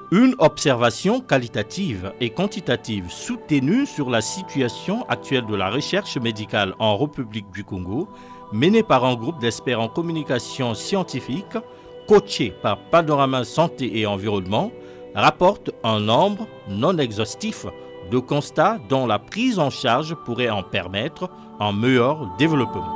Une observation qualitative et quantitative soutenue sur la situation actuelle de la recherche médicale en République du Congo, menée par un groupe d'experts en communication scientifique, coaché par Panorama Santé et Environnement, rapporte un nombre non exhaustif de constats dont la prise en charge pourrait en permettre un meilleur développement.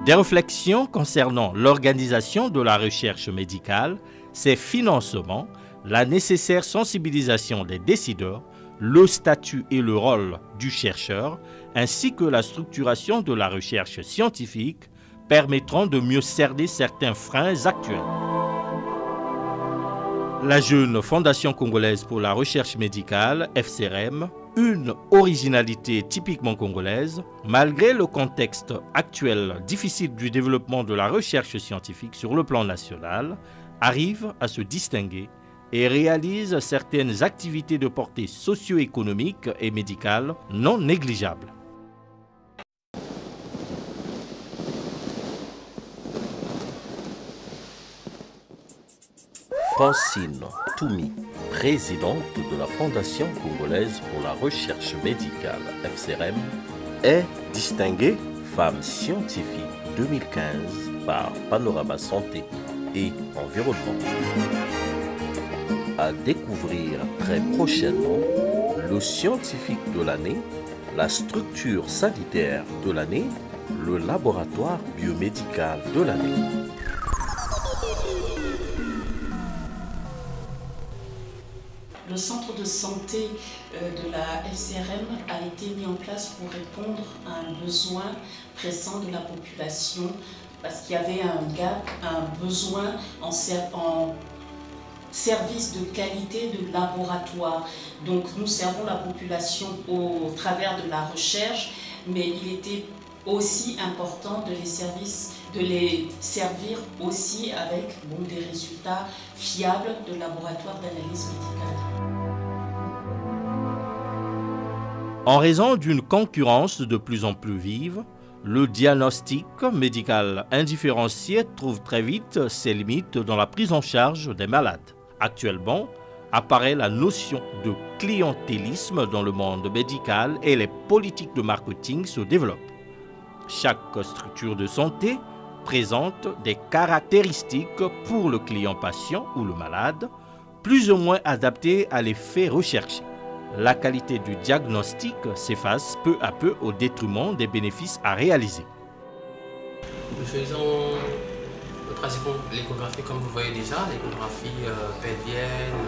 Des réflexions concernant l'organisation de la recherche médicale, ses financements, la nécessaire sensibilisation des décideurs, le statut et le rôle du chercheur, ainsi que la structuration de la recherche scientifique, permettront de mieux cerner certains freins actuels. La jeune Fondation congolaise pour la recherche médicale, FCRM, une originalité typiquement congolaise, malgré le contexte actuel difficile du développement de la recherche scientifique sur le plan national, arrive à se distinguer et réalise certaines activités de portée socio-économique et médicale non négligeables. Francine Toumi, présidente de la Fondation congolaise pour la recherche médicale FCRM, est distinguée femme scientifique 2015 par Panorama Santé et Environnement. À découvrir très prochainement le scientifique de l'année, la structure sanitaire de l'année, le laboratoire biomédical de l'année. Le centre de santé de la FCRM a été mis en place pour répondre à un besoin pressant de la population parce qu'il y avait un gap, un besoin en service de qualité de laboratoire. Donc nous servons la population au travers de la recherche, mais il était aussi important de les servir aussi avec des résultats fiables de laboratoires d'analyse médicale. En raison d'une concurrence de plus en plus vive, le diagnostic médical indifférencié trouve très vite ses limites dans la prise en charge des malades. Actuellement, apparaît la notion de clientélisme dans le monde médical et les politiques de marketing se développent. Chaque structure de santé présente des caractéristiques pour le client patient ou le malade, plus ou moins adaptées à l'effet recherché. La qualité du diagnostic s'efface peu à peu au détriment des bénéfices à réaliser. Nous faisons pratiquement l'échographie comme vous voyez déjà, l'échographie pelvienne,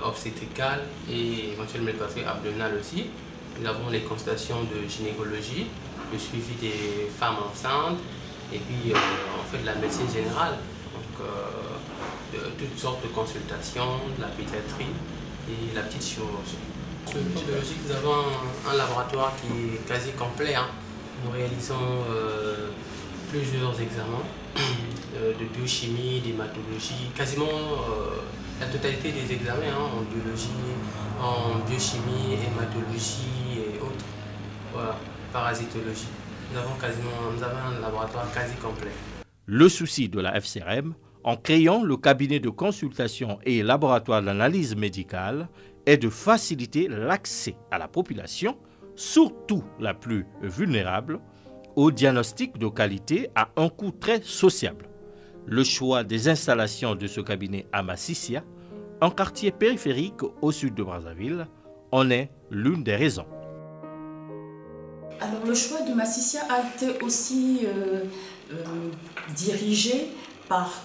obstétricale et éventuellement l'échographie abdominale aussi. Nous avons les consultations de gynécologie, le suivi des femmes enceintes et puis on fait de la médecine générale, donc de toutes sortes de consultations, de la pédiatrie et la petite chirurgie. Sur le plan biologique, nous avons un laboratoire qui est quasi complet. Nous réalisons plusieurs examens de biochimie, d'hématologie, quasiment la totalité des examens en biologie, en biochimie, hématologie et autres. Voilà, parasitologie. Nous avons un laboratoire quasi complet. Le souci de la FCRM, en créant le cabinet de consultation et laboratoire d'analyse médicale, est de faciliter l'accès à la population, surtout la plus vulnérable, au diagnostic de qualité à un coût très sociable. Le choix des installations de ce cabinet à Massissia, un quartier périphérique au sud de Brazzaville, en est l'une des raisons. Alors le choix de Massissia a été aussi dirigé par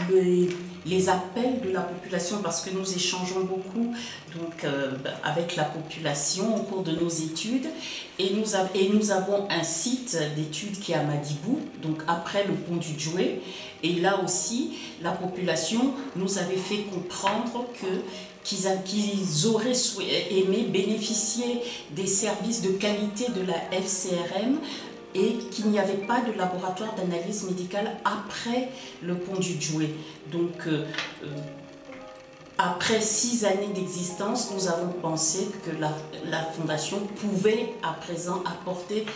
les appels de la population parce que nous échangeons beaucoup avec la population au cours de nos études et nous avons un site d'études qui est à Madibou, donc après le pont du Djoué, et là aussi la population nous avait fait comprendre qu'ils auraient aimé bénéficier des services de qualité de la FCRM et qu'il n'y avait pas de laboratoire d'analyse médicale après le pont du Djoué. Donc Après 6 années d'existence, nous avons pensé que la Fondation pouvait à présent apporter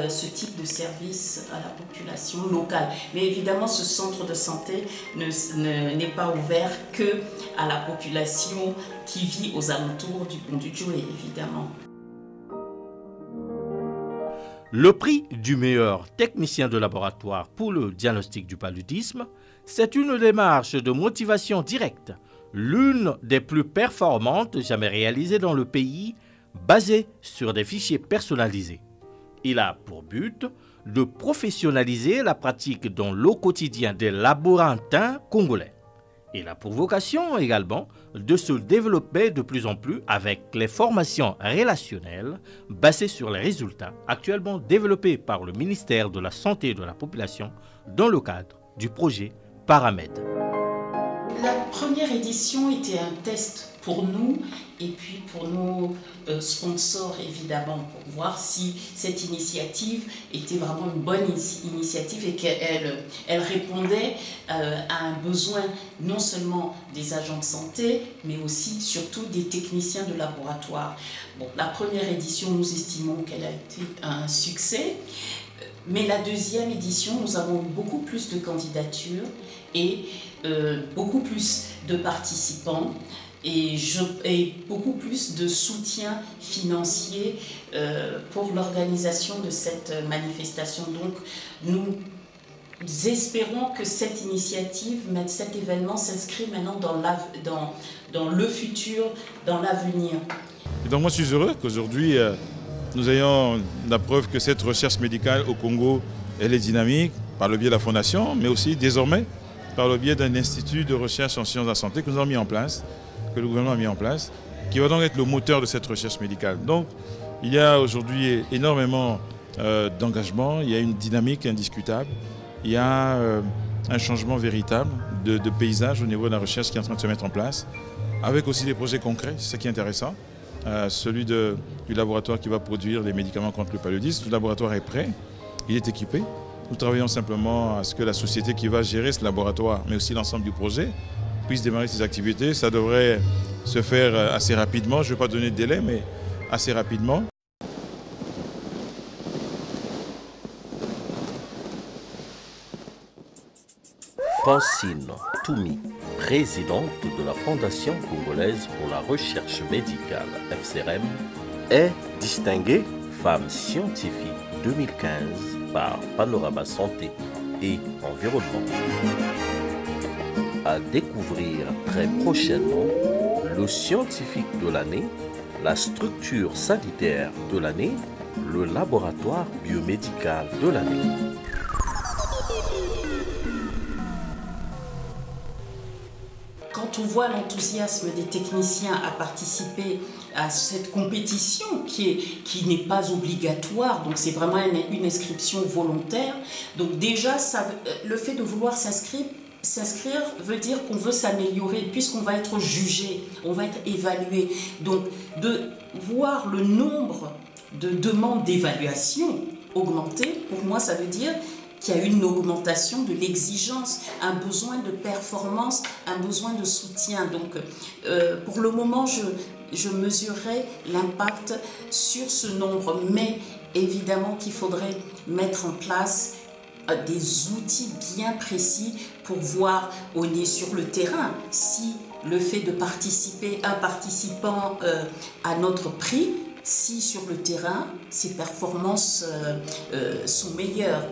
ce type de service à la population locale. Mais évidemment, ce centre de santé n'est pas ouvert que à la population qui vit aux alentours du pont du Djoué, évidemment. Le prix du meilleur technicien de laboratoire pour le diagnostic du paludisme, c'est une démarche de motivation directe, l'une des plus performantes jamais réalisées dans le pays, basée sur des fichiers personnalisés. Il a pour but de professionnaliser la pratique dans le quotidien des laborantins congolais. Il a pour vocation également de se développer de plus en plus avec les formations relationnelles basées sur les résultats actuellement développés par le ministère de la Santé et de la Population dans le cadre du projet Paramed. La première édition était un test pour nous et puis pour nos sponsors évidemment, pour voir si cette initiative était vraiment une bonne initiative et qu'elle répondait à un besoin non seulement des agents de santé mais aussi surtout des techniciens de laboratoire. Bon, la première édition, nous estimons qu'elle a été un succès. Mais la deuxième édition, nous avons beaucoup plus de candidatures et beaucoup plus de participants et beaucoup plus de soutien financier pour l'organisation de cette manifestation. Donc nous espérons que cette initiative, cet événement s'inscrit maintenant dans le futur, dans l'avenir. Donc moi je suis heureux qu'aujourd'hui nous ayons la preuve que cette recherche médicale au Congo, elle est dynamique par le biais de la Fondation, mais aussi désormais par le biais d'un institut de recherche en sciences de la santé que nous avons mis en place, que le gouvernement a mis en place, qui va donc être le moteur de cette recherche médicale. Donc il y a aujourd'hui énormément d'engagement, il y a une dynamique indiscutable, il y a un changement véritable de paysage au niveau de la recherche qui est en train de se mettre en place, avec aussi des projets concrets, c'est ça qui est intéressant. Celui du laboratoire qui va produire les médicaments contre le paludisme. Le laboratoire est prêt, il est équipé. Nous travaillons simplement à ce que la société qui va gérer ce laboratoire, mais aussi l'ensemble du projet, puisse démarrer ses activités. Ça devrait se faire assez rapidement, je ne vais pas donner de délai, mais assez rapidement. Francine Toumi, présidente de la Fondation congolaise pour la recherche médicale, FCRM, est distinguée femme scientifique 2015 par Panorama Santé et Environnement. À découvrir très prochainement le scientifique de l'année, la structure sanitaire de l'année, le laboratoire biomédical de l'année. Quand on voit l'enthousiasme des techniciens à participer à cette compétition qui n'est pas obligatoire, donc c'est vraiment une inscription volontaire, donc déjà le fait de vouloir s'inscrire veut dire qu'on veut s'améliorer puisqu'on va être jugé, on va être évalué. Donc de voir le nombre de demandes d'évaluation augmenter, pour moi ça veut dire qu'il y a une augmentation de l'exigence, un besoin de performance, un besoin de soutien. Donc pour le moment, je mesurerai l'impact sur ce nombre, mais évidemment qu'il faudrait mettre en place des outils bien précis pour voir au nez sur le terrain si le fait de participer, un participant à notre prix, si sur le terrain, ses performances sont meilleures.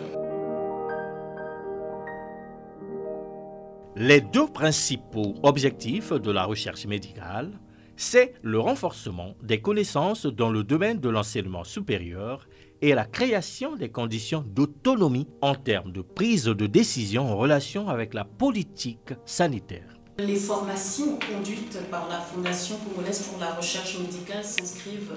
Les deux principaux objectifs de la recherche médicale, c'est le renforcement des connaissances dans le domaine de l'enseignement supérieur et la création des conditions d'autonomie en termes de prise de décision en relation avec la politique sanitaire. Les formations conduites par la Fondation congolaise pour la recherche médicale s'inscrivent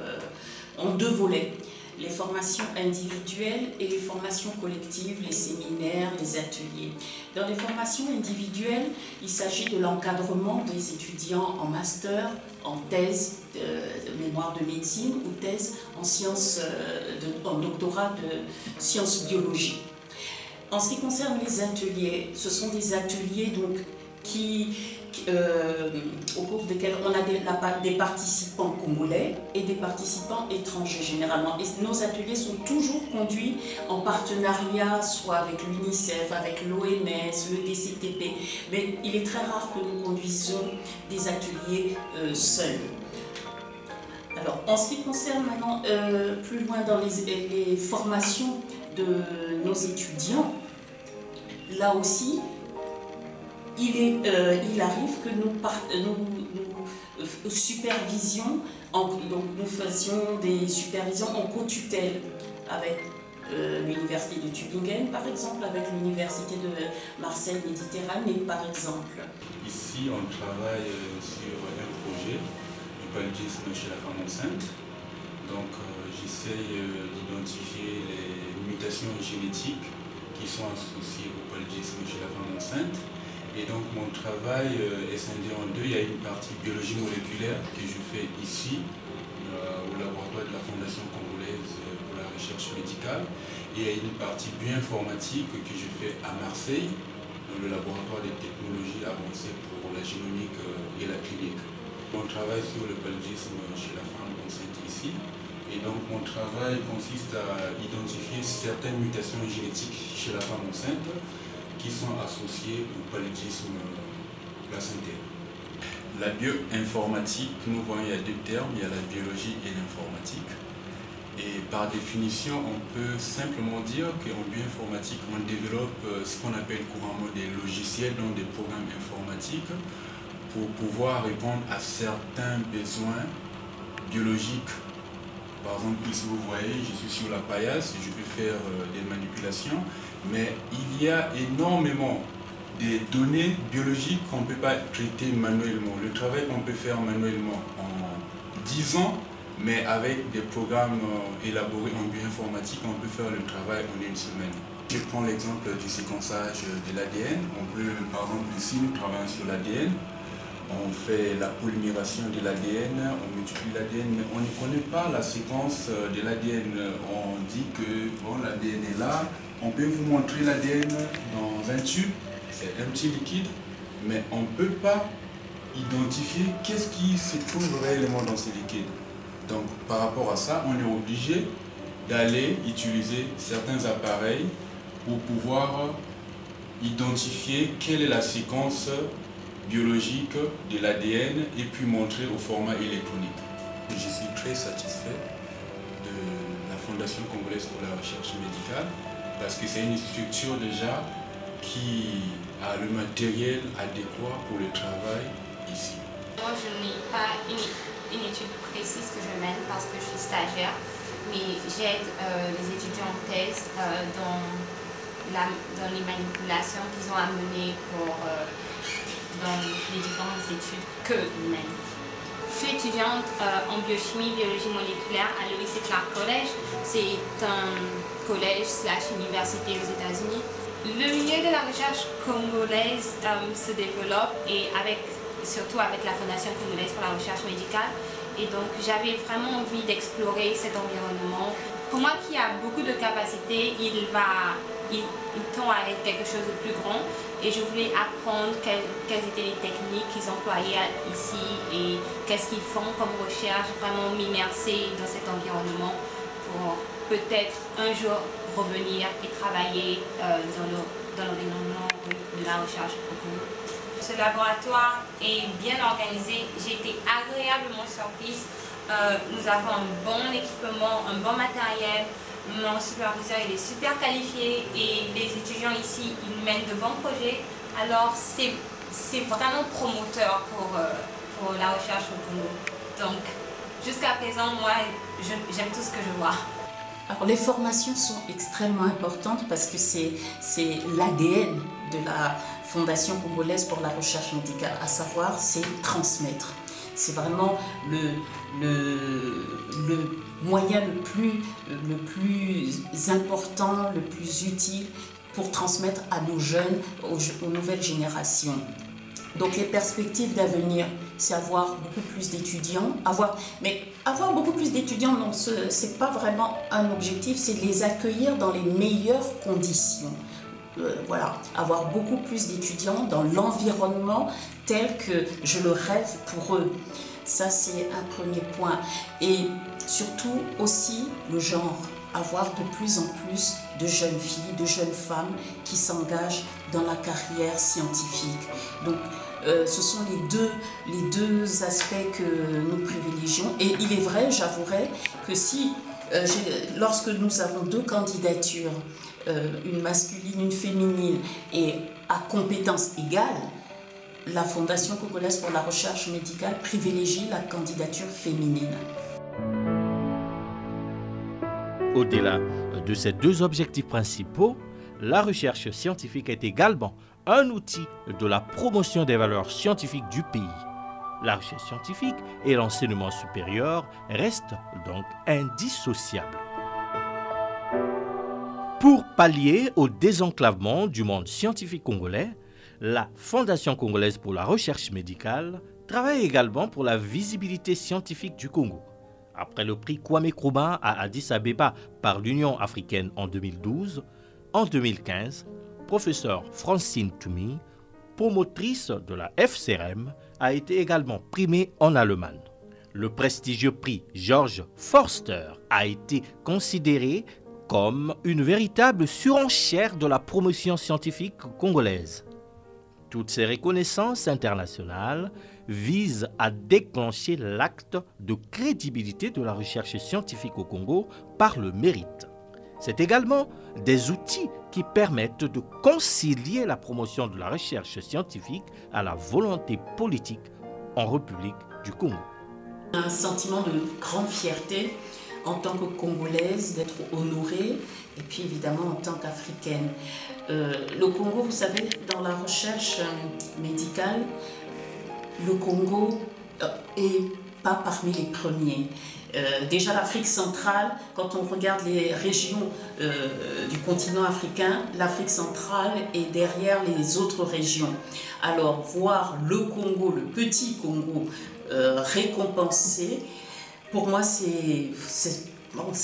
en deux volets. Les formations individuelles et les formations collectives, les séminaires, les ateliers. Dans les formations individuelles, il s'agit de l'encadrement des étudiants en master, en thèse de mémoire de médecine ou thèse en sciences, en doctorat de sciences biologiques. En ce qui concerne les ateliers, ce sont des ateliers donc, au cours desquels on a des participants congolais et des participants étrangers généralement. Et nos ateliers sont toujours conduits en partenariat, soit avec l'UNICEF, avec l'OMS, le DCTP, mais il est très rare que nous conduisions des ateliers seuls. Alors, en ce qui concerne maintenant plus loin dans les formations de nos étudiants, là aussi, il arrive que nous supervisions, donc nous faisions des supervisions en co-tutelle avec l'université de Tübingen, par exemple, avec l'université de Marseille-Méditerranée, par exemple. Ici, on travaille sur un projet du paludisme chez la femme enceinte. Donc, j'essaye d'identifier les mutations génétiques qui sont associées au paludisme chez la femme enceinte. Et donc, mon travail est scindé en deux. Il y a une partie biologie moléculaire que je fais ici, au laboratoire de la Fondation congolaise pour la recherche médicale. Et il y a une partie bioinformatique que je fais à Marseille, dans le laboratoire des technologies avancées pour la génomique et la clinique. On travaille sur le paludisme chez la femme enceinte ici. Et donc mon travail consiste à identifier certaines mutations génétiques chez la femme enceinte qui sont associées au paludisme placentaire. La bioinformatique, nous voyons, il y a deux termes, il y a la biologie et l'informatique. Et par définition, on peut simplement dire qu'en bioinformatique, on développe ce qu'on appelle couramment des logiciels, donc des programmes informatiques, pour pouvoir répondre à certains besoins biologiques. Par exemple, ici vous voyez, je suis sur la paillasse, je peux faire des manipulations, mais il y a énormément de données biologiques qu'on ne peut pas traiter manuellement. Le travail qu'on peut faire manuellement en 10 ans, mais avec des programmes élaborés en bioinformatique, on peut faire le travail en une semaine. Je prends l'exemple du séquençage de l'ADN. Par exemple, ici, nous travaillons sur l'ADN. On fait la polymération de l'ADN, on multiplie l'ADN, mais on ne connaît pas la séquence de l'ADN. On dit que bon, l'ADN est là, on peut vous montrer l'ADN dans un tube, c'est un petit liquide, mais on ne peut pas identifier qu'est-ce qui se trouve réellement dans ce liquide. Donc par rapport à ça, on est obligé d'aller utiliser certains appareils pour pouvoir identifier quelle est la séquence biologique de l'ADN et puis montrer au format électronique. Je suis très satisfait de la Fondation congolaise pour la recherche médicale parce que c'est une structure déjà qui a le matériel adéquat pour le travail ici. Moi, je n'ai pas une étude précise que je mène parce que je suis stagiaire, mais j'aide les étudiants en thèse dans les manipulations qu'ils ont à mener dans les différentes études qu'ils mènent. Je suis étudiante en biochimie, biologie moléculaire à Lewis et Clark College. C'est un collège/université aux États-Unis. Le milieu de la recherche congolaise se développe et surtout avec la Fondation congolaise pour la recherche médicale. Et donc j'avais vraiment envie d'explorer cet environnement. Pour moi qui a beaucoup de capacités, il tend à être quelque chose de plus grand. Et je voulais apprendre quelles étaient les techniques qu'ils employaient ici et qu'est-ce qu'ils font comme recherche, vraiment m'immerser dans cet environnement pour peut-être un jour revenir et travailler dans l'environnement de la recherche au Congo. Ce laboratoire est bien organisé, j'ai été agréablement surprise. Nous avons un bon équipement, un bon matériel. Mon superviseur il est super qualifié et les étudiants ici ils mènent de bons projets. Alors c'est vraiment promoteur pour la recherche au Congo. Donc jusqu'à présent moi j'aime tout ce que je vois. Alors les formations sont extrêmement importantes parce que c'est l'ADN de la Fondation congolaise pour la recherche médicale, à savoir c'est transmettre. C'est vraiment le moyen le plus important, le plus utile pour transmettre à nos jeunes, aux nouvelles générations. Donc les perspectives d'avenir, c'est avoir beaucoup plus d'étudiants. Mais avoir beaucoup plus d'étudiants, ce n'est pas vraiment un objectif, c'est de les accueillir dans les meilleures conditions. voilà, avoir beaucoup plus d'étudiants dans l'environnement tel que je le rêve pour eux. Ça, c'est un premier point. Et surtout aussi le genre. Avoir de plus en plus de jeunes filles, de jeunes femmes qui s'engagent dans la carrière scientifique. Donc, ce sont les deux aspects que nous privilégions. Et il est vrai, j'avouerai, que si, lorsque nous avons deux candidatures, une masculine, une féminine, et à compétences égales, la Fondation congolaise pour la recherche médicale privilégie la candidature féminine. Au-delà de ces deux objectifs principaux, la recherche scientifique est également un outil de la promotion des valeurs scientifiques du pays. La recherche scientifique et l'enseignement supérieur restent donc indissociables. Pour pallier au désenclavement du monde scientifique congolais, la Fondation congolaise pour la recherche médicale travaille également pour la visibilité scientifique du Congo. Après le prix Kwame Nkrumah à Addis Abeba par l'Union africaine en 2012, en 2015, professeure Francine Toumi, promotrice de la FCRM, a été également primée en Allemagne. Le prestigieux prix George Forster a été considéré comme une véritable surenchère de la promotion scientifique congolaise. Toutes ces reconnaissances internationales visent à déclencher l'acte de crédibilité de la recherche scientifique au Congo par le mérite. C'est également des outils qui permettent de concilier la promotion de la recherche scientifique à la volonté politique en République du Congo. Un sentiment de grande fierté en tant que Congolaise d'être honorée et puis évidemment en tant qu'Africaine. Le Congo, vous savez, dans la recherche médicale, le Congo est pas parmi les premiers. Déjà l'Afrique centrale, quand on regarde les régions du continent africain, l'Afrique centrale est derrière les autres régions. Alors voir le Congo, le petit Congo, récompensé, pour moi c'est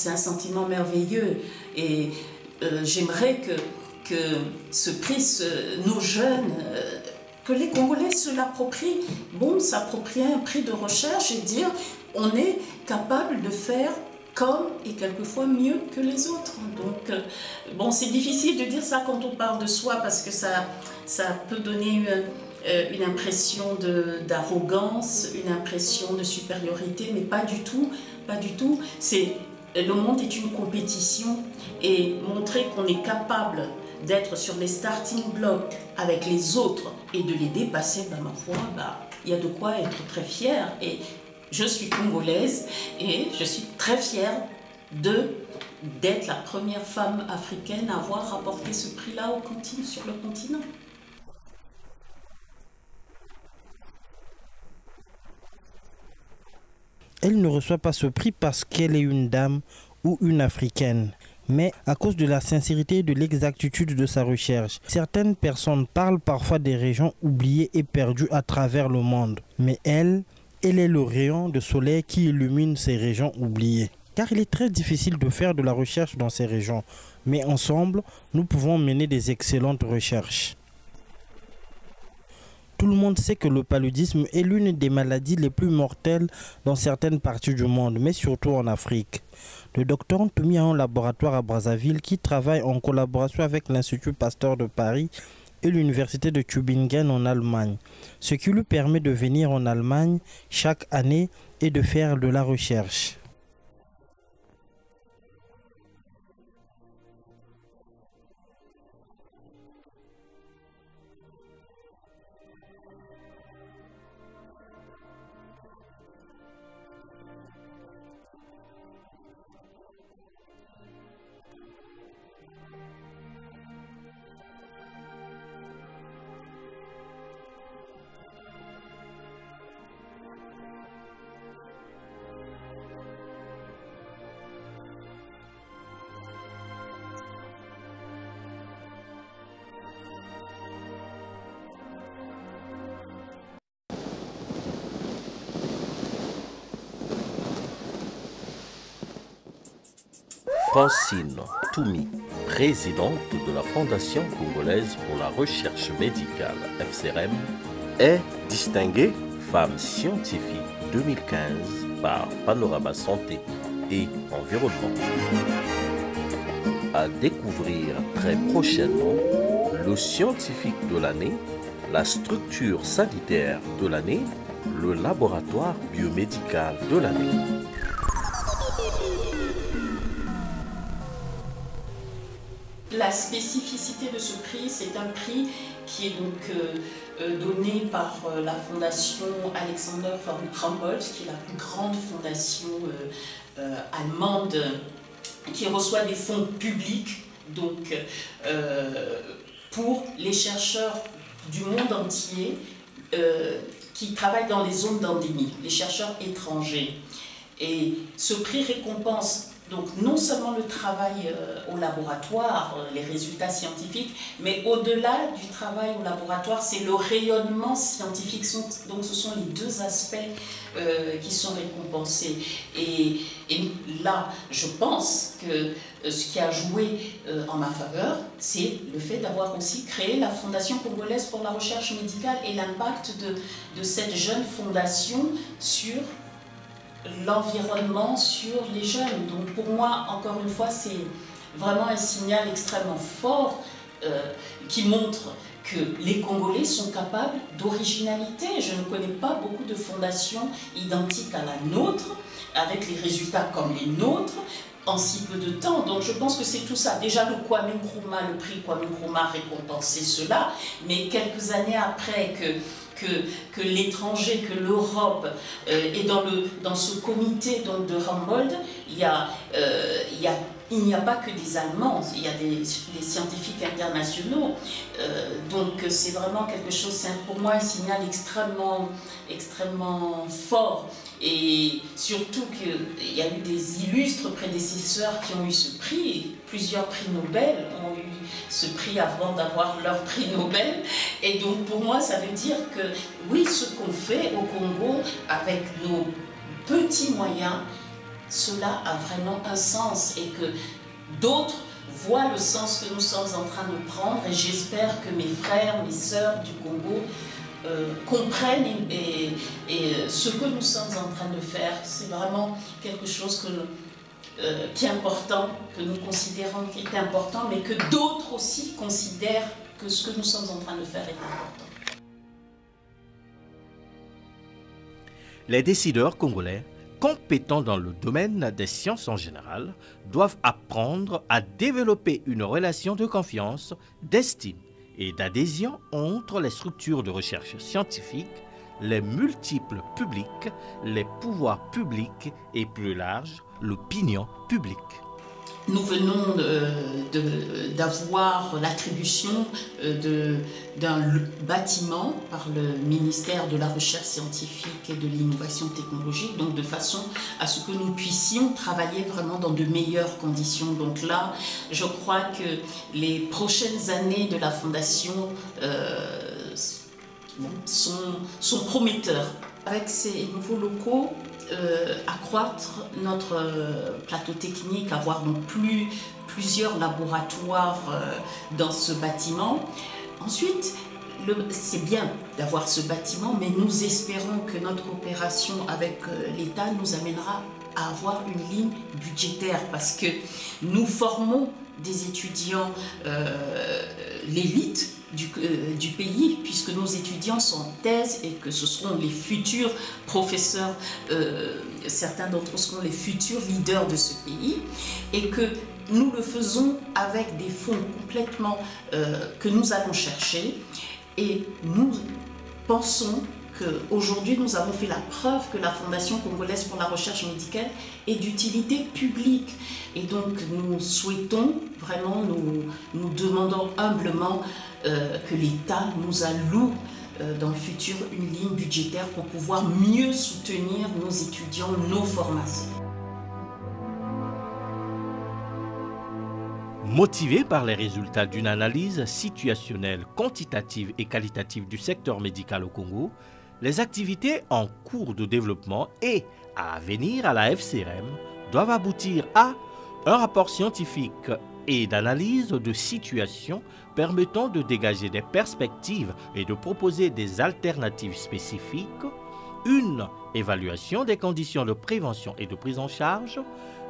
un sentiment merveilleux. Et j'aimerais que ce prix, nos jeunes, que les Congolais se l'approprient, s'approprier un prix de recherche et dire on est capable de faire comme et quelquefois mieux que les autres. Donc, c'est difficile de dire ça quand on parle de soi parce que ça peut donner une impression d'arrogance, une impression de supériorité, mais pas du tout, pas du tout. Le monde est une compétition et montrer qu'on est capable d'être sur les starting blocks avec les autres et de les dépasser, ma foi, il y a de quoi être très fier. Et je suis congolaise et je suis très fière d'être la première femme africaine à avoir rapporté ce prix-là sur le continent. Elle ne reçoit pas ce prix parce qu'elle est une dame ou une africaine, mais à cause de la sincérité et de l'exactitude de sa recherche. Certaines personnes parlent parfois des régions oubliées et perdues à travers le monde, mais elle est le rayon de soleil qui illumine ces régions oubliées. Car il est très difficile de faire de la recherche dans ces régions, mais ensemble, nous pouvons mener des excellentes recherches. Tout le monde sait que le paludisme est l'une des maladies les plus mortelles dans certaines parties du monde, mais surtout en Afrique. Le docteur Toumi a un laboratoire à Brazzaville qui travaille en collaboration avec l'Institut Pasteur de Paris et l'Université de Tübingen en Allemagne, ce qui lui permet de venir en Allemagne chaque année et de faire de la recherche. Francine Toumi, présidente de la Fondation congolaise pour la recherche médicale, FCRM, est distinguée Femme scientifique 2015 par Panorama Santé et Environnement. À découvrir très prochainement le scientifique de l'année, la structure sanitaire de l'année, le laboratoire biomédical de l'année. La spécificité de ce prix, c'est un prix qui est donc donné par la fondation Alexander von Humboldt, qui est la plus grande fondation allemande qui reçoit des fonds publics donc, pour les chercheurs du monde entier qui travaillent dans les zones d'endémie, les chercheurs étrangers. Et ce prix récompense donc non seulement le travail au laboratoire, les résultats scientifiques, mais au-delà du travail au laboratoire, c'est le rayonnement scientifique. Donc ce sont les deux aspects qui sont récompensés. Et là, je pense que ce qui a joué en ma faveur, c'est le fait d'avoir aussi créé la Fondation congolaise pour la recherche médicale et l'impact de cette jeune fondation sur l'environnement, sur les jeunes. Donc pour moi, encore une fois, c'est vraiment un signal extrêmement fort qui montre que les Congolais sont capables d'originalité. Je ne connais pas beaucoup de fondations identiques à la nôtre, avec les résultats comme les nôtres, en si peu de temps. Donc je pense que c'est tout ça. Déjà le Kwame Nkrumah, le prix Kwame Nkrumah récompensait cela, mais quelques années après que l'étranger, que l'Europe est dans ce comité donc, de Humboldt, il n'y a pas que des Allemands, il y a des scientifiques internationaux. Donc c'est vraiment quelque chose, c'est pour moi un signal extrêmement fort. Et surtout qu'il y a eu des illustres prédécesseurs qui ont eu ce prix. Plusieurs prix Nobel ont eu ce prix avant d'avoir leur prix Nobel. Et donc pour moi, ça veut dire que oui, ce qu'on fait au Congo avec nos petits moyens, cela a vraiment un sens et que d'autres voient le sens que nous sommes en train de prendre. Et j'espère que mes frères, mes sœurs du Congo comprennent et ce que nous sommes en train de faire, c'est vraiment quelque chose qui est important, que nous considérons qui est important, mais que d'autres aussi considèrent que ce que nous sommes en train de faire est important. Les décideurs congolais, compétents dans le domaine des sciences en général, doivent apprendre à développer une relation de confiance, d'estime et d'adhésion entre les structures de recherche scientifique, les multiples publics, les pouvoirs publics et plus large, l'opinion publique. Nous venons d'avoir l'attribution d'un bâtiment par le ministère de la Recherche scientifique et de l'innovation technologique, donc de façon à ce que nous puissions travailler vraiment dans de meilleures conditions. Donc là, je crois que les prochaines années de la Fondation sont prometteurs. Avec ces nouveaux locaux, accroître notre plateau technique, avoir donc plusieurs laboratoires dans ce bâtiment. Ensuite, c'est bien d'avoir ce bâtiment, mais nous espérons que notre coopération avec l'État nous amènera à avoir une ligne budgétaire parce que nous formons des étudiants, l'élite du pays, puisque nos étudiants sont en thèse et que ce seront les futurs professeurs, certains d'entre eux seront les futurs leaders de ce pays, et que nous le faisons avec des fonds complètement que nous allons chercher, et nous pensons qu'aujourd'hui nous avons fait la preuve que la Fondation congolaise pour la recherche médicale est d'utilité publique. Et donc nous souhaitons vraiment, nous demandons humblement que l'État nous alloue dans le futur une ligne budgétaire pour pouvoir mieux soutenir nos étudiants, nos formations. Motivés par les résultats d'une analyse situationnelle, quantitative et qualitative du secteur médical au Congo, les activités en cours de développement et à venir à la FCRM doivent aboutir à un rapport scientifique et d'analyse de situations permettant de dégager des perspectives et de proposer des alternatives spécifiques, une évaluation des conditions de prévention et de prise en charge,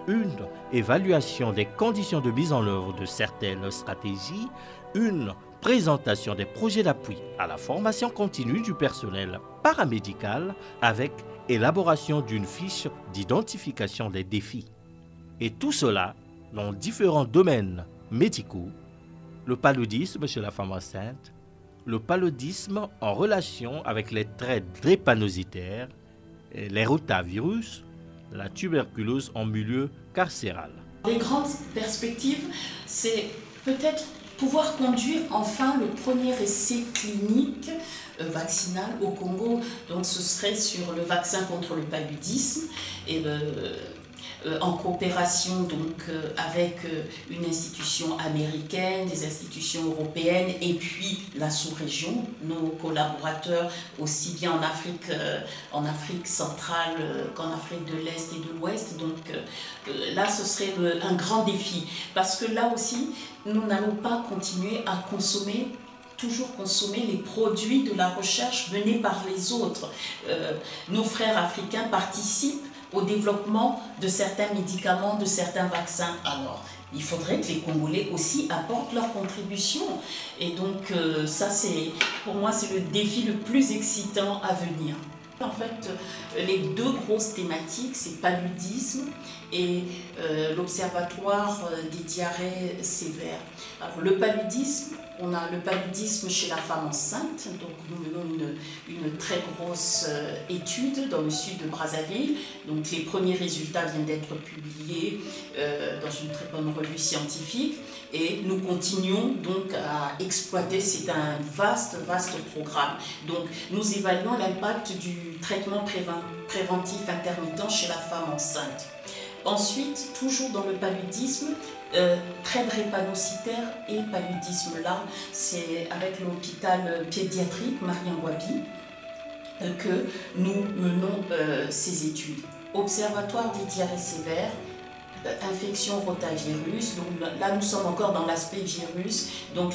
une évaluation des conditions de mise en œuvre de certaines stratégies, une présentation des projets d'appui à la formation continue du personnel paramédical avec élaboration d'une fiche d'identification des défis. Et tout cela dans différents domaines médicaux, le paludisme chez la femme enceinte, le paludisme en relation avec les traits drépanocytaires, les rotavirus, la tuberculose en milieu carcéral. Les grandes perspectives, c'est peut-être pouvoir conduire enfin le premier essai clinique vaccinal au Congo. Donc ce serait sur le vaccin contre le paludisme et en coopération donc avec une institution américaine, des institutions européennes et puis la sous-région, nos collaborateurs aussi bien en Afrique centrale qu'en Afrique de l'Est et de l'Ouest. Donc là ce serait un grand défi parce que là aussi nous n'allons pas continuer à toujours consommer les produits de la recherche menés par les autres. Nos frères africains participent au développement de certains médicaments, de certains vaccins. Alors, il faudrait que les Congolais aussi apportent leur contribution. Et donc, ça, pour moi, c'est le défi le plus excitant à venir. En fait, les deux grosses thématiques, c'est paludisme et l'observatoire des diarrhées sévères. Alors, le paludisme, on a le paludisme chez la femme enceinte, donc nous menons une très grosse étude dans le sud de Brazzaville. Donc les premiers résultats viennent d'être publiés dans une très bonne revue scientifique et nous continuons donc à exploiter, c'est un vaste programme. Donc nous évaluons l'impact du traitement préventif intermittent chez la femme enceinte. Ensuite, toujours dans le paludisme, traits drépanocytaires et paludisme là, c'est avec l'hôpital pédiatrique Marie-Ngouabi que nous menons ces études. Observatoire des diarrhées sévères, infection rotavirus, donc là nous sommes encore dans l'aspect virus, donc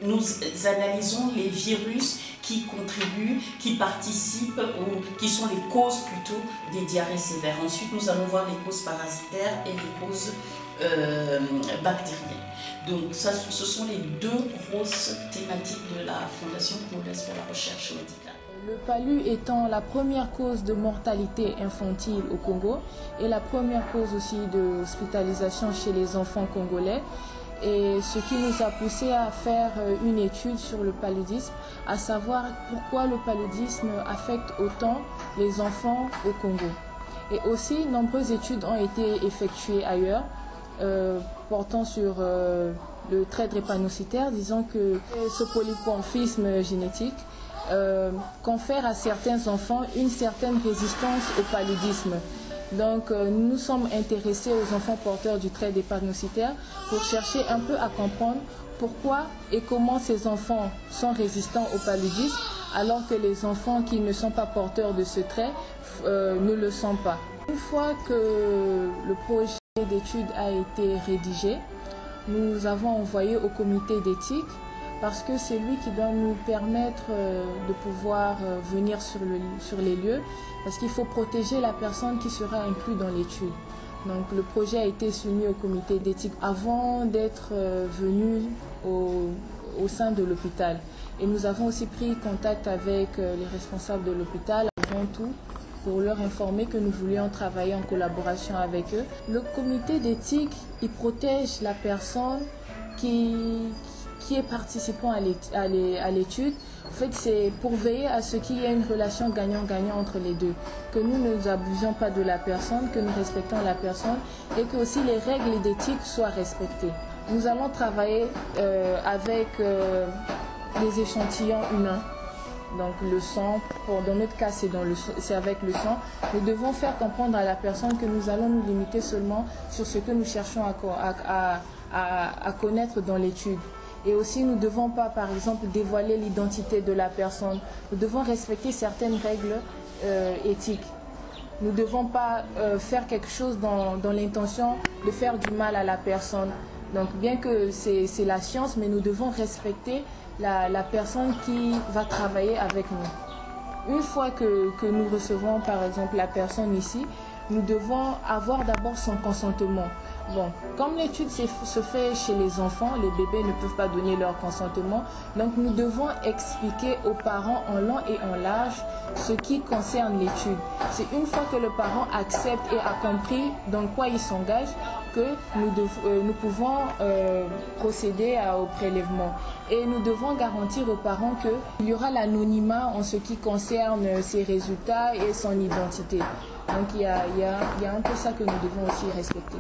nous analysons les virus qui contribuent, qui participent, ou qui sont les causes plutôt des diarrhées sévères. Ensuite nous allons voir les causes parasitaires et les causes bactériennes. Donc ça, ce sont les deux grosses thématiques de la Fondation congolaise pour la recherche médicale. Le palu étant la première cause de mortalité infantile au Congo et la première cause aussi d'hospitalisation chez les enfants congolais, et ce qui nous a poussé à faire une étude sur le paludisme, à savoir pourquoi le paludisme affecte autant les enfants au Congo. Et aussi, nombreuses études ont été effectuées ailleurs, portant sur le trait drépanocytaire, disant que ce polymorphisme génétique confère à certains enfants une certaine résistance au paludisme. Donc nous nous sommes intéressés aux enfants porteurs du trait drépanocytaire pour chercher un peu à comprendre pourquoi et comment ces enfants sont résistants au paludisme alors que les enfants qui ne sont pas porteurs de ce trait ne le sont pas. Une fois que le projet d'étude a été rédigé, nous avons envoyé au comité d'éthique parce que c'est lui qui doit nous permettre de pouvoir venir sur les lieux, parce qu'il faut protéger la personne qui sera inclue dans l'étude. Donc le projet a été soumis au comité d'éthique avant d'être venu au sein de l'hôpital. Et nous avons aussi pris contact avec les responsables de l'hôpital avant tout, pour leur informer que nous voulions travailler en collaboration avec eux. Le comité d'éthique, il protège la personne qui est participant à l'étude. En fait, c'est pour veiller à ce qu'il y ait une relation gagnant-gagnant entre les deux. Que nous ne nous abusions pas de la personne, que nous respectons la personne et que aussi les règles d'éthique soient respectées. Nous allons travailler avec les échantillons humains. Donc le sang, dans notre cas c'est avec le sang. Nous devons faire comprendre à la personne que nous allons nous limiter seulement sur ce que nous cherchons à connaître dans l'étude. Et aussi nous ne devons pas par exemple dévoiler l'identité de la personne. Nous devons respecter certaines règles éthiques. Nous ne devons pas faire quelque chose dans l'intention de faire du mal à la personne. Donc bien que c'est la science, mais nous devons respecter la personne qui va travailler avec nous. Une fois que nous recevons par exemple la personne ici, nous devons avoir d'abord son consentement. Bon, comme l'étude se fait chez les enfants, les bébés ne peuvent pas donner leur consentement, donc nous devons expliquer aux parents en long et en large ce qui concerne l'étude. C'est une fois que le parent accepte et a compris dans quoi il s'engage que nous pouvons procéder au prélèvement. Et nous devons garantir aux parents qu'il y aura l'anonymat en ce qui concerne ses résultats et son identité. Donc il y a un peu ça que nous devons aussi respecter.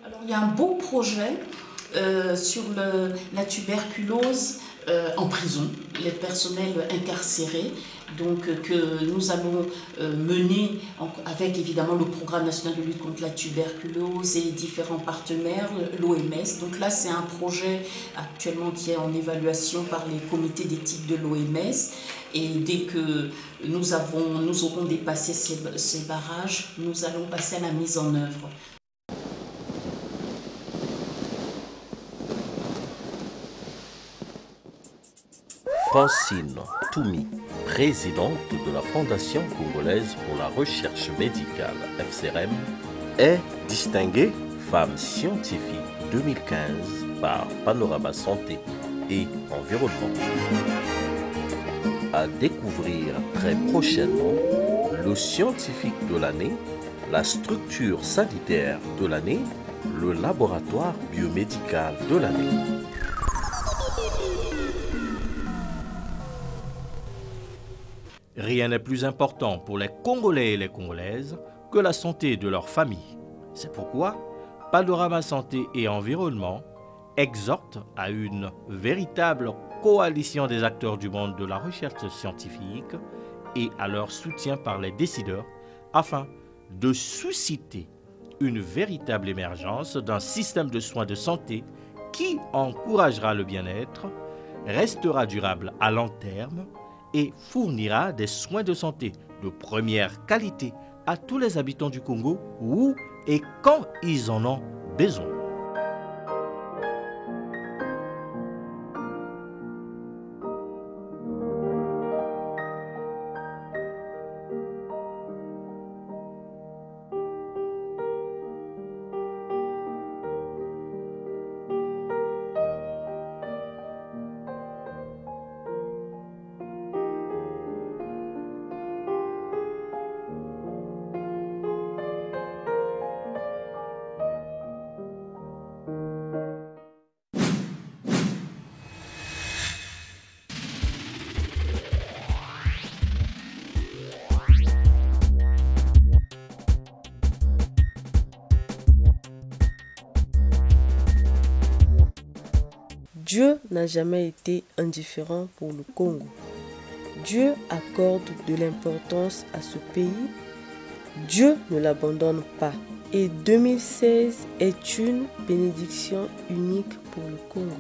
Alors il y a un beau projet sur la tuberculose en prison, les personnels incarcérés, donc que nous allons mener avec évidemment le programme national de lutte contre la tuberculose et différents partenaires, l'OMS. Donc là c'est un projet actuellement qui est en évaluation par les comités d'éthique de l'OMS, et dès que nous aurons dépassé ces barrages, nous allons passer à la mise en œuvre. Francine Toumi, présidente de la Fondation congolaise pour la recherche médicale, FCRM, est distinguée femme scientifique 2015 par Panorama Santé et Environnement. À découvrir très prochainement le scientifique de l'année, la structure sanitaire de l'année, le laboratoire biomédical de l'année. Rien n'est plus important pour les Congolais et les Congolaises que la santé de leur famille. C'est pourquoi Panorama Santé et Environnement exhorte à une véritable coalition des acteurs du monde de la recherche scientifique et à leur soutien par les décideurs afin de susciter une véritable émergence d'un système de soins de santé qui encouragera le bien-être, restera durable à long terme et fournira des soins de santé de première qualité à tous les habitants du Congo où et quand ils en ont besoin. Dieu n'a jamais été indifférent pour le Congo. Dieu accorde de l'importance à ce pays. Dieu ne l'abandonne pas. Et 2016 est une bénédiction unique pour le Congo.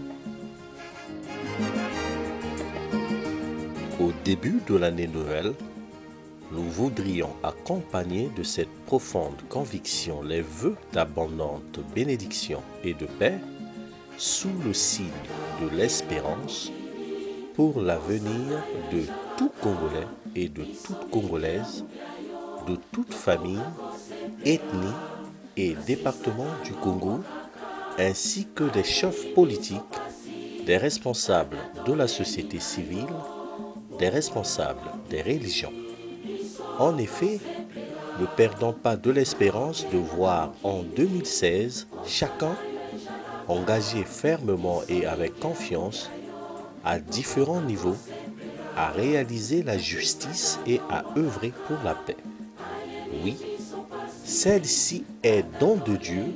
Au début de l'année nouvelle, nous voudrions accompagner de cette profonde conviction les vœux d'abondante bénédiction et de paix sous le signe de l'espérance pour l'avenir de tout Congolais et de toute Congolaise, de toute famille, ethnie et département du Congo, ainsi que des chefs politiques, des responsables de la société civile, des responsables des religions. En effet, ne perdons pas de l'espérance de voir en 2016 chacun engagé fermement et avec confiance à différents niveaux à réaliser la justice et à œuvrer pour la paix. Oui, celle-ci est don de Dieu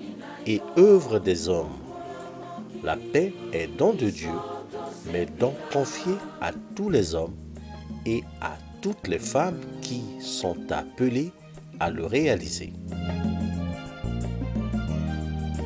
et œuvre des hommes. La paix est don de Dieu, mais don confié à tous les hommes et à toutes les femmes qui sont appelées à le réaliser.